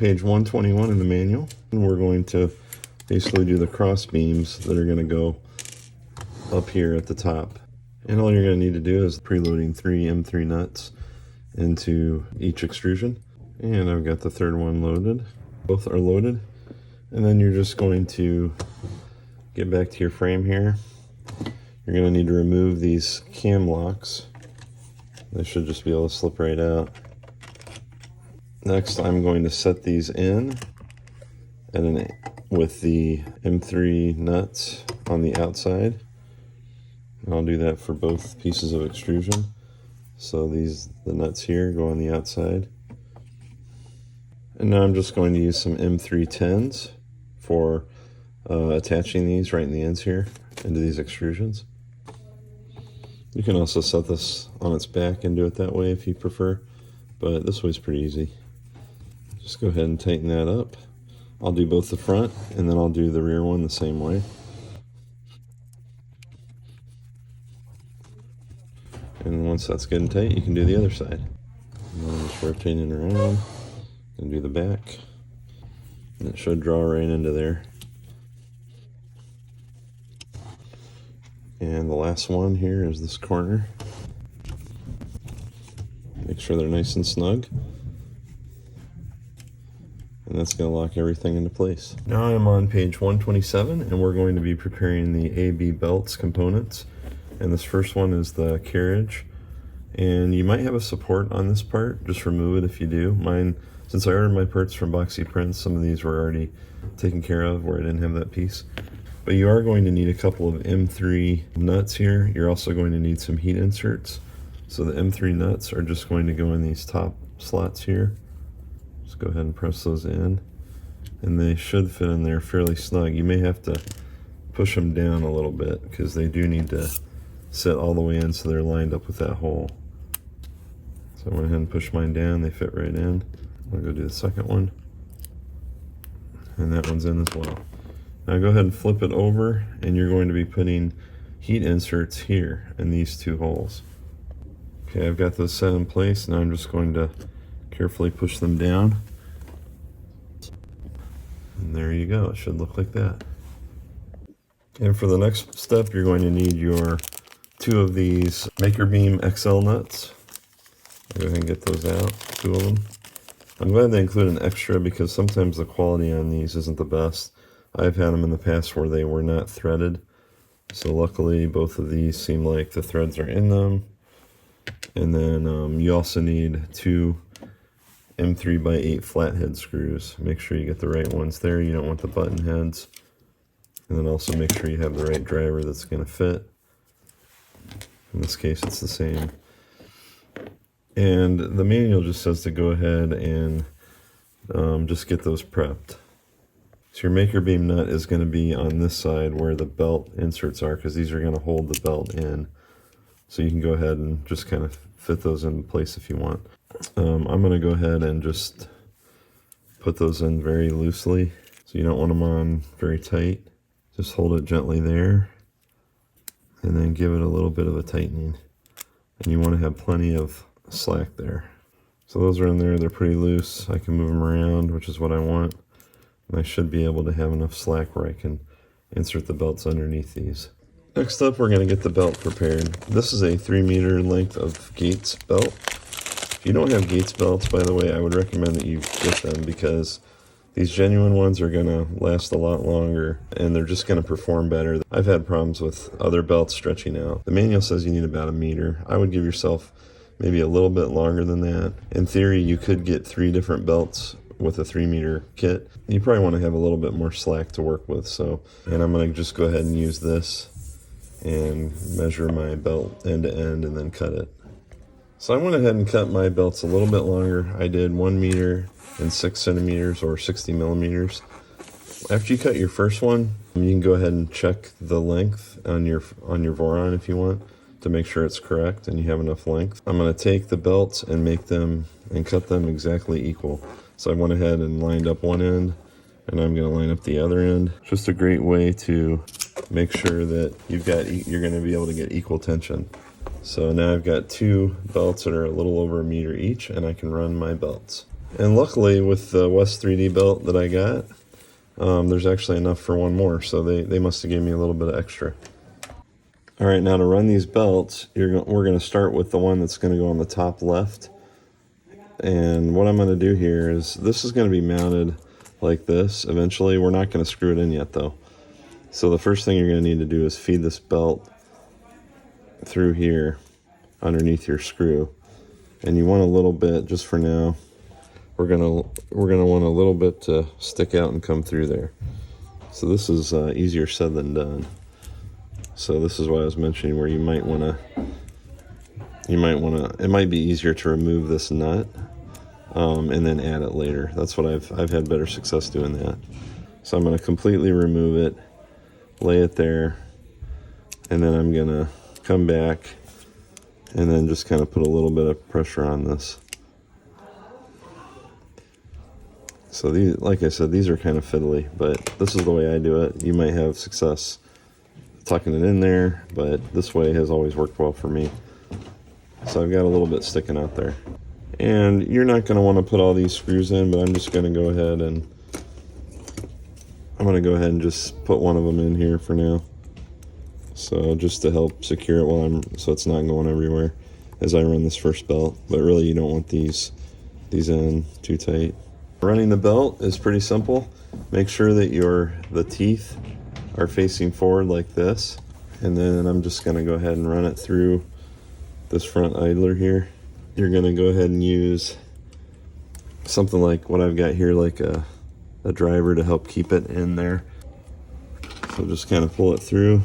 Page 121 in the manual, and we're going to basically do the cross beams that are going to go up here at the top. And all you're going to need to do is preloading 3 M3 nuts into each extrusion. And I've got the third one loaded. Both are loaded. And then you're just going to get back to your frame here. You're going to need to remove these cam locks. They should just be able to slip right out. Next, I'm going to set these in with the M3 nuts on the outside. And I'll do that for both pieces of extrusion. So the nuts here go on the outside. And now I'm just going to use some M310s for attaching these right in the ends here into these extrusions. You can also set this on its back and do it that way if you prefer, but this way is pretty easy. Just go ahead and tighten that up. I'll do both the front and then I'll do the rear one the same way. And once that's good and tight, you can do the other side. And then just rotating around and do the back. And it should draw right into there. And the last one here is this corner. Make sure they're nice and snug. And that's going to lock everything into place. Now I'm on page 127 and we're going to be preparing the AB belts components. And this first one is the carriage. And you might have a support on this part. Just remove it if you do. Mine, since I ordered my parts from Boxy Prints, some of these were already taken care of where I didn't have that piece. But you are going to need a couple of M3 nuts here. You're also going to need some heat inserts. So the M3 nuts are just going to go in these top slots here. Just go ahead and press those in. And they should fit in there fairly snug. You may have to push them down a little bit because they do need to sit all the way in so they're lined up with that hole. So I went ahead and pushed mine down. They fit right in. I'll go do the second one. And that one's in as well. Now go ahead and flip it over and you're going to be putting heat inserts here in these two holes. Okay, I've got those set in place. Now I'm just going to carefully push them down. And there you go. It should look like that. And for the next step, you're going to need your 2 of these Maker Beam XL nuts. I'll go ahead and get those out, 2 of them. I'm glad they include an extra because sometimes the quality on these isn't the best. I've had them in the past where they were not threaded. So luckily both of these seem like the threads are in them. And then you also need 2 M3x8 flathead screws. Make sure you get the right ones there. You don't want the button heads. And then also make sure you have the right driver that's going to fit. In this case, it's the same. And the manual just says to go ahead and just get those prepped. So your Maker Beam nut is going to be on this side where the belt inserts are because these are going to hold the belt in. So you can go ahead and just kind of fit those in place if you want. I'm going to go ahead and just put those in very loosely. So you don't want them on very tight. Just hold it gently there. And then give it a little bit of a tightening. And you want to have plenty of slack there. So those are in there. They're pretty loose. I can move them around, which is what I want. And I should be able to have enough slack where I can insert the belts underneath these. Next up, we're going to get the belt prepared. This is a 3-meter length of Gates belt. If you don't have Gates belts, by the way, I would recommend that you get them because these genuine ones are going to last a lot longer and they're just going to perform better. I've had problems with other belts stretching out. The manual says you need about 1 meter. I would give yourself maybe a little bit longer than that. In theory, you could get 3 different belts with a 3-meter kit. You probably want to have a little bit more slack to work with. And I'm going to just go ahead and use this and measure my belt end to end and then cut it. So I went ahead and cut my belts a little bit longer. I did 1 meter and 6 centimeters or 60 millimeters. After you cut your first one, you can go ahead and check the length on your Voron if you want to make sure it's correct and you have enough length. I'm going to take the belts and make them and cut them exactly equal. So I went ahead and lined up one end and I'm going to line up the other end. Just a great way to make sure that you're going to be able to get equal tension. So now I've got 2 belts that are a little over 1 meter each and I can run my belts. And luckily with the West 3D belt that I got, there's actually enough for one more, so they must have given me a little bit of extra. All right, now to run these belts, we're going to start with the one that's going to go on the top left. And what I'm going to do here is, this is going to be mounted like this eventually. We're not going to screw it in yet though. So the first thing you're going to need to do is feed this belt through here underneath your screw. And you want a little bit, just for now, we're gonna want a little bit to stick out and come through there. So this is easier said than done. So this is what I was mentioning, where it might be easier to remove this nut and then add it later. That's what I've had better success doing that. So I'm going to completely remove it, lay it there, and then I'm going to come back and then just kind of put a little bit of pressure on this. So these, like I said, these are kind of fiddly, but this is the way I do it. You might have success tucking it in there, but this way has always worked well for me. So I've got a little bit sticking out there. And you're not going to want to put all these screws in, but I'm just going to go ahead and just put one of them in here for now. So just to help secure it so it's not going everywhere as I run this first belt. But really you don't want these in too tight. Running the belt is pretty simple. Make sure that the teeth are facing forward like this. And then I'm just going to go ahead and run it through this front idler here. You're going to go ahead and use something like what I've got here, like a driver to help keep it in there. So just kind of pull it through.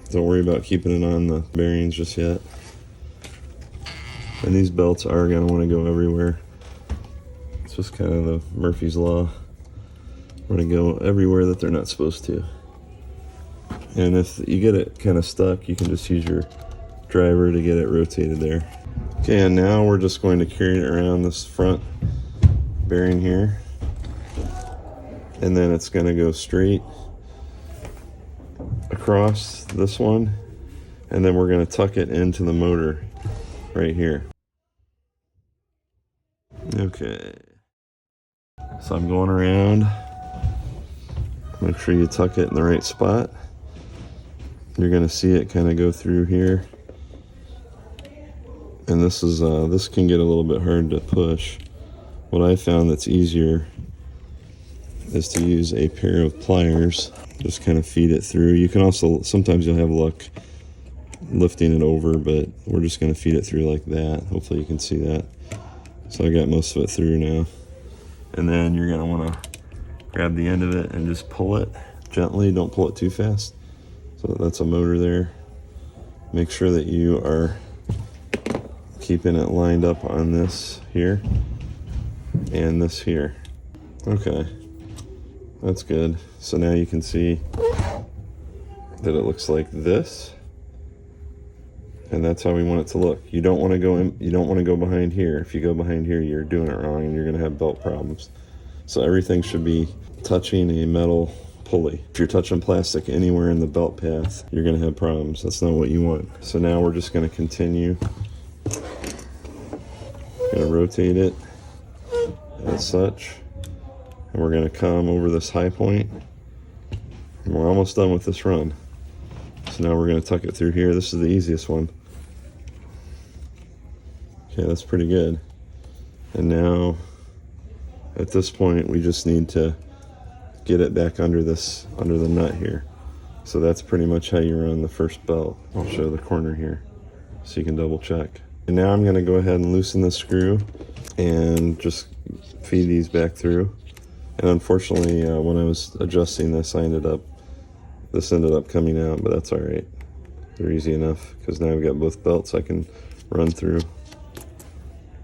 Don't worry about keeping it on the bearings just yet. And these belts are going to want to go everywhere. It's just kind of the Murphy's Law. We're going to go everywhere that they're not supposed to. And if you get it kind of stuck, you can just use your driver to get it rotated there. Okay, and now we're just going to carry it around this front bearing here. And then it's going to go straight across this one. And then we're going to tuck it into the motor right here. Okay. So I'm going around. Make sure you tuck it in the right spot. You're going to see it kind of go through here. And this can get a little bit hard to push. What I found that's easier is to use a pair of pliers. Just kind of feed it through. You can also, sometimes you'll have luck lifting it over, but we're just going to feed it through like that. Hopefully you can see that. So I got most of it through now. And then you're going to want to grab the end of it and just pull it gently. Don't pull it too fast. So that's a motor there. Make sure that you are keeping it lined up on this here and this here. Okay, that's good. So now you can see that it looks like this, and that's how we want it to look. You don't want to go in, you don't want to go behind here. If you go behind here, you're doing it wrong and you're going to have belt problems. So everything should be touching a metal pulley. If you're touching plastic anywhere in the belt path, you're going to have problems. That's not what you want. So now we're just going to continue. Going to rotate it as such, and we're going to come over this high point, and we're almost done with this run. So now we're going to tuck it through here. This is the easiest one. Okay, that's pretty good. And now at this point we just need to get it back under the nut here. So that's pretty much how you run the first belt. I'll show the corner here so you can double check. And now I'm going to go ahead and loosen the screw and just feed these back through. And unfortunately, when I was adjusting this, this ended up coming out, but that's all right. They're easy enough because now I've got both belts I can run through.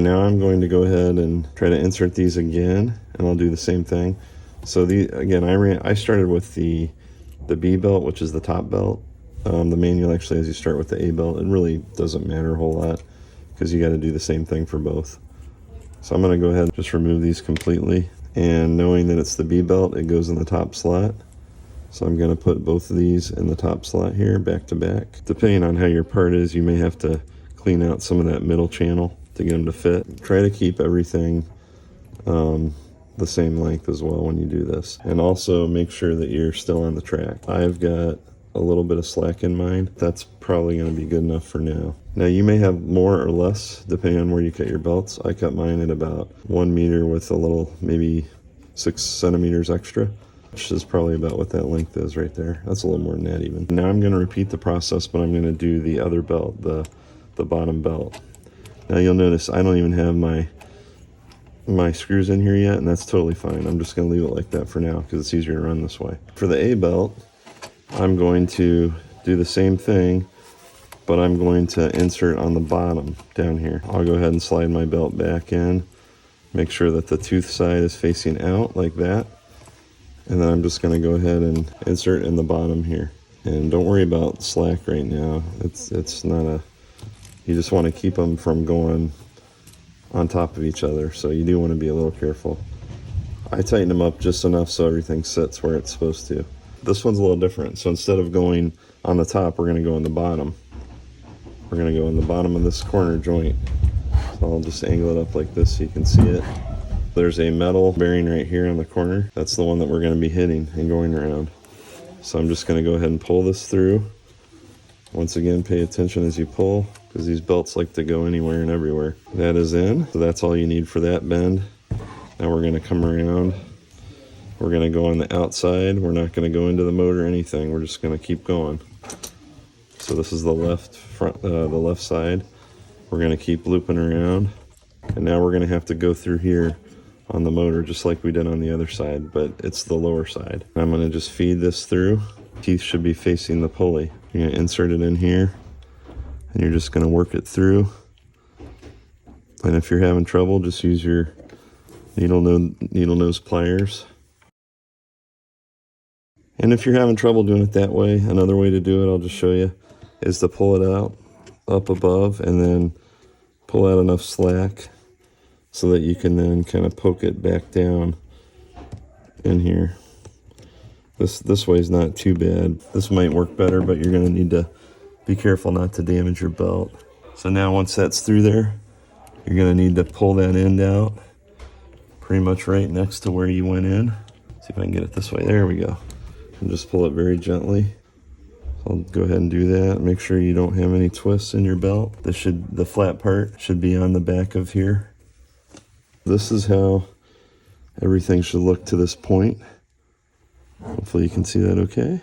Now I'm going to go ahead and try to insert these again, and I'll do the same thing. So again, I started with the B belt, which is the top belt. The manual actually has you start with the A belt. It really doesn't matter a whole lot because you got to do the same thing for both. So I'm going to go ahead and just remove these completely. And knowing that it's the B belt, it goes in the top slot. So I'm going to put both of these in the top slot here, back to back. Depending on how your part is, you may have to clean out some of that middle channel to get them to fit. Try to keep everything the same length as well when you do this. And also make sure that you're still on the track. I've got a little bit of slack in mine. That's probably going to be good enough for now. Now you may have more or less depending on where you cut your belts. I cut mine at about 1 meter with a little, maybe 6 centimeters extra, which is probably about what that length is right there. That's a little more than that even. Now I'm going to repeat the process, but I'm going to do the other belt, the bottom belt. Now you'll notice I don't even have my screws in here yet, and that's totally fine. I'm just going to leave it like that for now because it's easier to run this way. For the A belt, I'm going to do the same thing, but I'm going to insert on the bottom down here. I'll go ahead and slide my belt back in, make sure that the tooth side is facing out like that, and then I'm just going to go ahead and insert in the bottom here. And don't worry about slack right now. It's not a, you just want to keep them from going on top of each other, so you do want to be a little careful. I tighten them up just enough so everything sits where it's supposed to. This one's a little different, so instead of going on the top, we're going to go in the bottom. We're going to go in the bottom of this corner joint. So I'll just angle it up like this so you can see it. There's a metal bearing right here on the corner. That's the one that we're going to be hitting and going around. So I'm just going to go ahead and pull this through. Once again, pay attention as you pull, because these belts like to go anywhere and everywhere. That is in, so that's all you need for that bend. Now we're going to come around. We're going to go on the outside. We're not going to go into the motor or anything. We're just going to keep going. So this is the left front, the left side. We're going to keep looping around. And now we're going to have to go through here on the motor just like we did on the other side, but it's the lower side. I'm going to just feed this through. Teeth should be facing the pulley. You're going to insert it in here, and you're just going to work it through. And if you're having trouble, just use your needle nose pliers. And if you're having trouble doing it that way, another way to do it, I'll just show you, is to pull it out up above and then pull out enough slack so that you can then kind of poke it back down in here. This way is not too bad. This might work better, but you're going to need to be careful not to damage your belt. So now once that's through there, you're going to need to pull that end out pretty much right next to where you went in. See if I can get it this way. There we go. And just pull it very gently. I'll go ahead and do that. Make sure you don't have any twists in your belt. The flat part should be on the back of here. This is how everything should look to this point. Hopefully you can see that okay.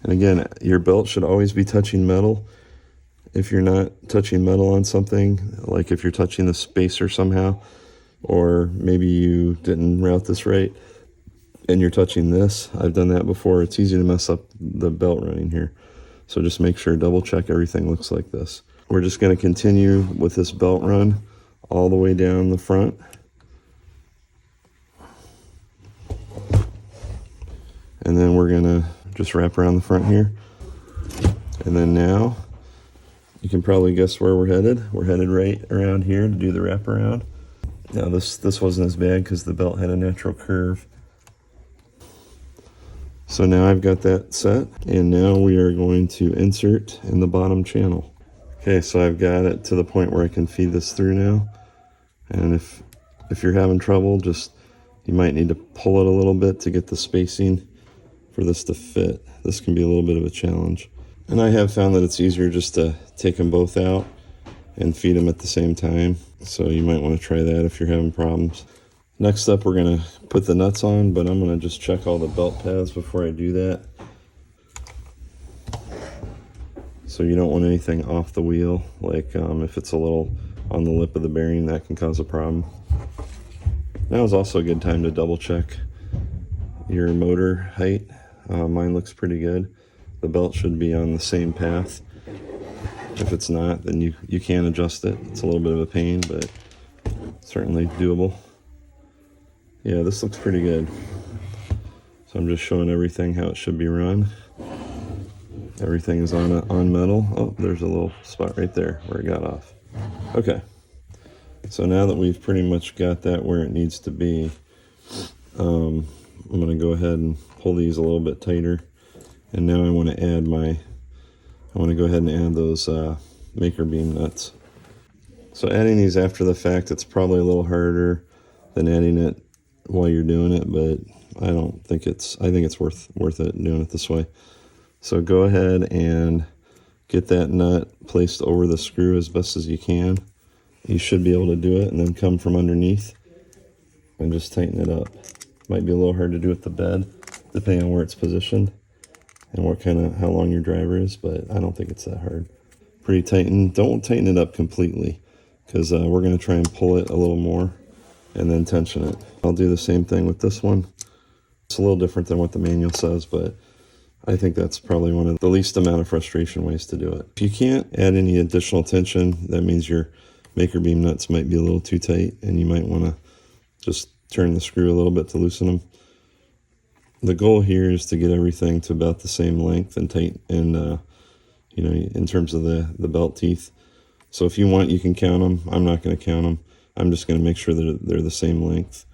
And again, your belt should always be touching metal. If you're not touching metal on something, like if you're touching the spacer somehow, or maybe you didn't route this right, and you're touching this, I've done that before, it's easy to mess up the belt running here. So just make sure, double check everything looks like this. We're just going to continue with this belt run all the way down the front. And then we're going to just wrap around the front here. And then now, you can probably guess where we're headed. We're headed right around here to do the wraparound. Now this wasn't as bad because the belt had a natural curve. So now I've got that set, and now we are going to insert in the bottom channel. Okay, so I've got it to the point where I can feed this through now. And if you're having trouble, you might need to pull it a little bit to get the spacing for this to fit. This can be a little bit of a challenge. And I have found that it's easier just to take them both out and feed them at the same time. So you might want to try that if you're having problems. Next up, we're going to put the nuts on, but I'm going to just check all the belt pads before I do that. So you don't want anything off the wheel, like if it's a little on the lip of the bearing, that can cause a problem. Now is also a good time to double check your motor height. Mine looks pretty good. The belt should be on the same path. If it's not, then you can adjust it. It's a little bit of a pain, but certainly doable. Yeah, this looks pretty good. So I'm just showing everything how it should be run. Everything is on metal. Oh, there's a little spot right there where it got off. Okay. So now that we've pretty much got that where it needs to be, I'm going to go ahead and pull these a little bit tighter. And now I want to go ahead and add those maker beam nuts. So adding these after the fact, it's probably a little harder than adding it while you're doing it, but I think it's worth it doing it this way. So go ahead and get that nut placed over the screw as best as you can. You should be able to do it, and then come from underneath and just tighten it up. Might be a little hard to do with the bed, depending on where it's positioned and how long your driver is, but I don't think it's that hard. Pretty tighten. Don't tighten it up completely, because we're going to try and pull it a little more and then tension it. I'll do the same thing with this one. It's a little different than what the manual says, but I think that's probably one of the least amount of frustration ways to do it. If you can't add any additional tension, that means your maker beam nuts might be a little too tight, and you might want to just turn the screw a little bit to loosen them. The goal here is to get everything to about the same length and tight, and you know, in terms of the belt teeth. So if you want, you can count them. I'm not going to count them. I'm just going to make sure that they're the same length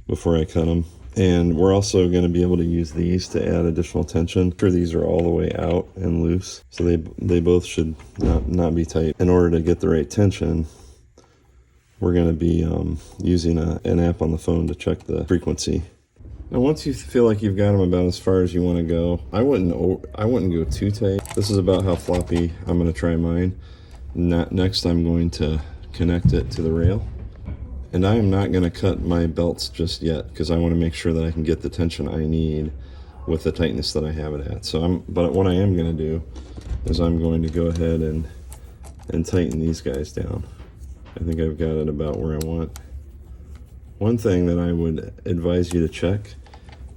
before I cut them. And we're also going to be able to use these to add additional tension. Sure, these are all the way out and loose, so they both should not be tight. In order to get the right tension, we're going to be using an app on the phone to check the frequency. Now, once you feel like you've got them about as far as you want to go, I wouldn't go too tight. This is about how floppy I'm going to try mine. Next, I'm going to connect it to the rail. And I am not going to cut my belts just yet, because I want to make sure that I can get the tension I need with the tightness that I have it at. But what I am going to do is I'm going to go ahead and tighten these guys down. I think I've got it about where I want. One thing that I would advise you to check,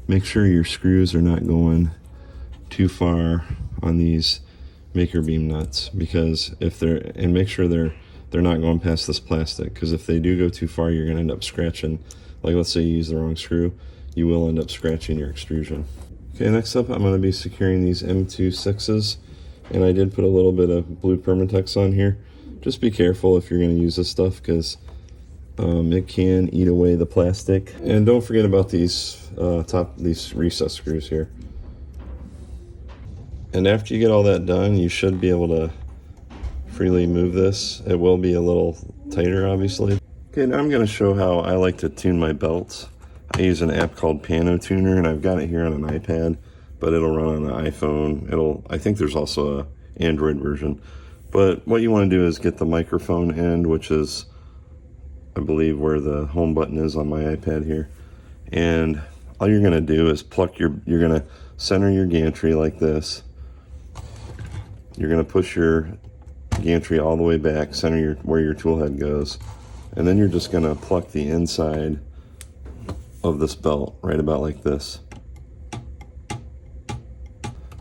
make sure your screws are not going too far on these maker beam nuts, because make sure they're not going past this plastic, because if they do go too far, you're going to end up scratching. Like, let's say you use the wrong screw, you will end up scratching your extrusion. Okay, next up I'm going to be securing these M26s, and I did put a little bit of blue Permatex on here. Just be careful if you're going to use this stuff, because it can eat away the plastic. And don't forget about these recess screws here. And after you get all that done, you should be able to freely move this. It will be a little tighter, obviously. Okay, now I'm going to show how I like to tune my belts. I use an app called Pano Tuner, and I've got it here on an iPad, but it'll run on an iPhone. I think there's also an Android version. But what you want to do is get the microphone end, which is, I believe, where the home button is on my iPad here. And all you're going to do is you're going to center your gantry like this. You're going to push your gantry all the way back, center where your tool head goes. And then you're just going to pluck the inside of this belt right about like this.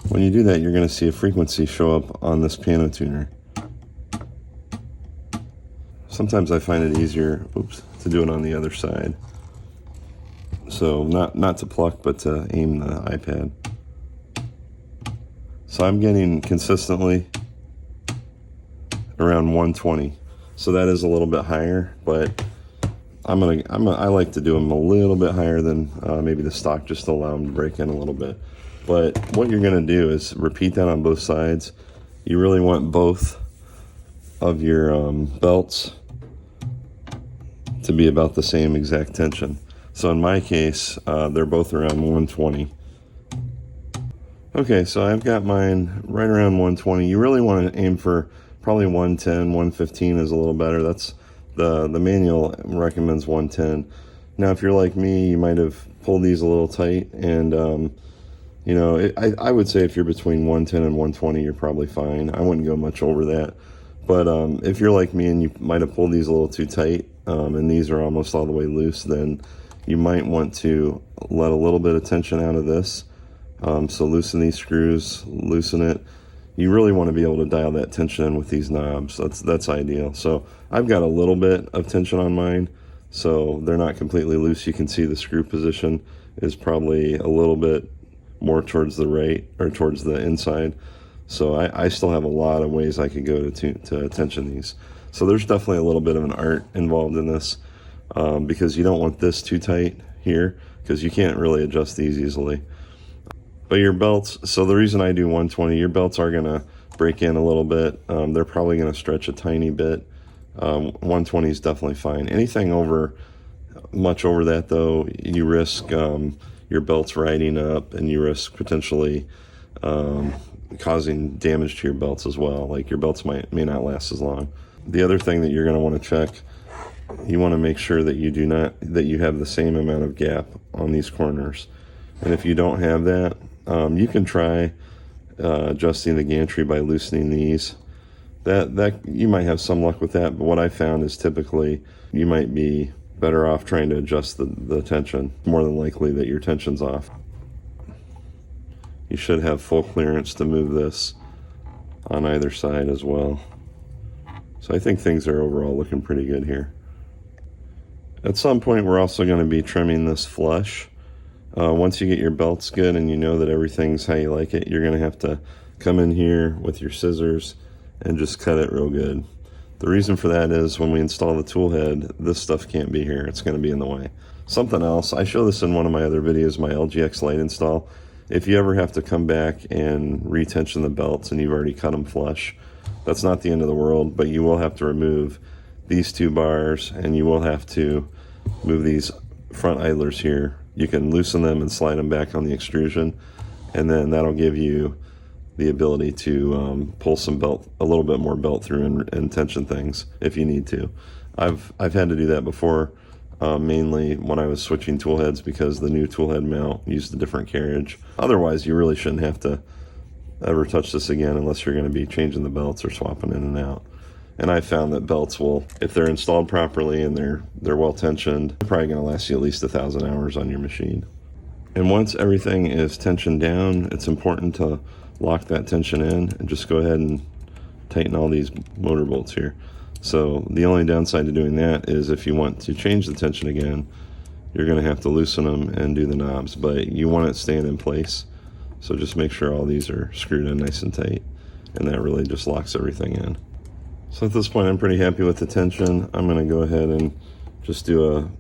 When you do that, you're going to see a frequency show up on this Pano Tuner. Sometimes I find it easier, to do it on the other side. So not to pluck, but to aim the iPad. So I'm getting consistently around 120. So that is a little bit higher, but I like to do them a little bit higher than maybe the stock, just to allow them to break in a little bit. But what you're going to do is repeat that on both sides. You really want both of your belts to be about the same exact tension. So in my case, they're both around 120. Okay, so I've got mine right around 120. You really want to aim for probably 110, 115 is a little better. That's the manual recommends 110. Now, if you're like me, you might have pulled these a little tight, and you know, I would say if you're between 110 and 120, you're probably fine. I wouldn't go much over that. But if you're like me and you might have pulled these a little too tight, and these are almost all the way loose, then you might want to let a little bit of tension out of this. So loosen these screws, loosen it. You really want to be able to dial that tension in with these knobs. That's ideal. So I've got a little bit of tension on mine, so they're not completely loose. You can see the screw position is probably a little bit more towards the right, or towards the inside. So I still have a lot of ways I could go to tension these. So there's definitely a little bit of an art involved in this, because you don't want this too tight here, because you can't really adjust these easily. But your belts, so the reason I do 120, your belts are going to break in a little bit. They're probably going to stretch a tiny bit, 120 is definitely fine. Anything much over that, though, you risk your belts riding up, and you risk potentially causing damage to your belts as well. Like your belts may not last as long. The other thing that you're going to want to check, you want to make sure that you have the same amount of gap on these corners. And if you don't have that, you can try adjusting the gantry by loosening these. That you might have some luck with that, but what I found is typically you might be better off trying to adjust the tension. More than likely that your tension's off. You should have full clearance to move this on either side as well. So I think things are overall looking pretty good here. At some point, we're also going to be trimming this flush. Once you get your belts good and you know that everything's how you like it, you're going to have to come in here with your scissors and just cut it real good. The reason for that is when we install the tool head, this stuff can't be here. It's going to be in the way. Something else, I show this in one of my other videos, my LGX light install. If you ever have to come back and retension the belts and you've already cut them flush, that's not the end of the world, but you will have to remove these two bars, and you will have to move these front idlers here. You can loosen them and slide them back on the extrusion, and then that'll give you the ability to pull some belt, a little bit more belt through and tension things if you need to. I've had to do that before, mainly when I was switching tool heads because the new tool head mount used a different carriage. Otherwise, you really shouldn't have to ever touch this again unless you're going to be changing the belts or swapping in and out. And I found that belts will, if they're installed properly and they're well tensioned, they're probably going to last you at least 1,000 hours on your machine. And once everything is tensioned down, it's important to lock that tension in and just go ahead and tighten all these motor bolts here. So the only downside to doing that is if you want to change the tension again, you're going to have to loosen them and do the knobs, but you want it staying in place. So just make sure all these are screwed in nice and tight, and that really just locks everything in. So at this point, I'm pretty happy with the tension. I'm going to go ahead and just do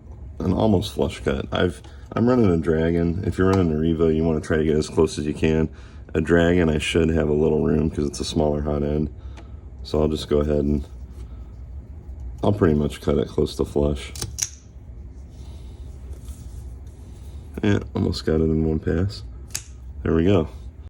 an almost flush cut. I'm running a Dragon. If you're running a Revo, you want to try to get as close as you can. A Dragon, I should have a little room because it's a smaller hot end. So I'll just go ahead and I'll pretty much cut it close to flush. Yeah, almost got it in one pass. There we go.